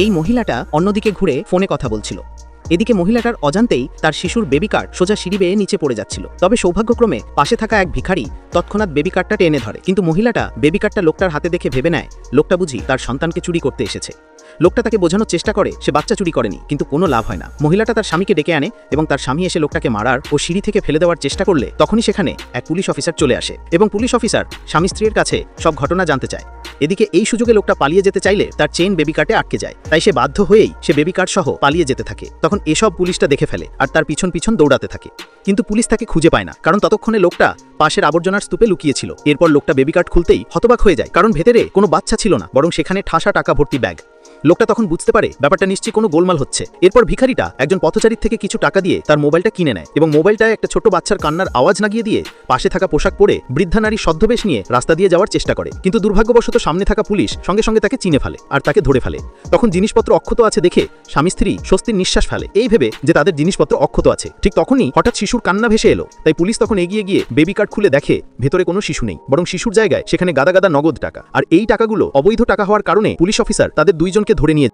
এই মহিলাটা অন্যদিকে ঘুরে ফোনে কথা বলছিল। এদিকে মহিলাটার অজান্তেই তার শিশুর বেবি কার্ড সোজা সিঁড়ি বেয়ে নিচে পড়ে যাচ্ছিল। তবে সৌভাগ্যক্রমে পাশে থাকা এক ভিখারি তৎক্ষণাৎ বেবি কার্ডটা টেনে ধরে, কিন্তু মহিলাটা বেবি কার্ডটা লোকটার হাতে দেখে ভেবে নেয় লোকটা বুঝি তার সন্তানকে চুরি করতে এসেছে। লোকটা তাকে বোঝানোর চেষ্টা করে সে বাচ্চা চুরি করেনি, কিন্তু কোনো লাভ হয় না। মহিলাটা তার স্বামীকে ডেকে আনে এবং তার স্বামী এসে লোকটাকে মারার ও সিঁড়ি থেকে ফেলে দেওয়ার চেষ্টা করলে তখনই সেখানে এক পুলিশ অফিসার চলে আসে এবং পুলিশ অফিসার স্বামী স্ত্রীর কাছে সব ঘটনা জানতে চায়। এদিকে এই সুযোগে লোকটা পালিয়ে যেতে চাইলে তার চেইন বেবি কার্ডে আটকে যায়, তাই সে বাধ্য হয়েই সে বেবি কার্ড সহ পালিয়ে যেতে থাকে। তখন এসব পুলিশটা দেখে ফেলে আর তার পিছন পিছন দৌড়াতে থাকে, কিন্তু পুলিশ তাকে খুঁজে পায় না, কারণ ততক্ষণে লোকটা পাশের আবর্জনার স্তূপে লুকিয়েছিল। এরপর লোকটা বেবি কার্ড খুলতেই হতবাক হয়ে যায়, কারণ ভেতরে কোনো বাচ্চা ছিল না, বরং সেখানে ঠাসা টাকা ভর্তি ব্যাগ। লোকটা তখন বুঝতে পারে ব্যাপারটা নিশ্চয়ই কোনো গোলমাল হচ্ছে। এরপর ভিখারিটা একজন পথচারীর থেকে কিছু টাকা দিয়ে তার মোবাইলটা কিনে নেয় এবং মোবাইলটায় একটা ছোট বাচ্চার কান্নার আওয়াজ লাগিয়ে দিয়ে পাশে থাকা পোশাক পরে বৃদ্ধা নারী ছদ্মবেশ নিয়ে রাস্তা দিয়ে যাওয়ার চেষ্টা করে, কিন্তু দুর্ভাগ্যবশত সামনে থাকা পুলিশ সঙ্গে সঙ্গে তাকে চিনে ফেলে আর তাকে ধরে ফেলে। তখন জিনিসপত্র অক্ষত আছে দেখে স্বামী স্ত্রী স্বস্তির নিঃশ্বাস ফেলে, এই ভেবে যে তাদের জিনিসপত্র অক্ষত আছে। ঠিক তখনই হঠাৎ শিশুর কান্না ভেসে এলো, তাই পুলিশ তখন এগিয়ে গিয়ে বেবি কার্ড খুলে দেখে ভেতরে কোনো শিশু নেই, বরং শিশুর জায়গায় সেখানে গাদা গাদা নগদ টাকা। আর এই টাকাগুলো অবৈধ টাকা হওয়ার কারণে পুলিশ অফিসার তাদের দুইজনকে ধরে নিয়ে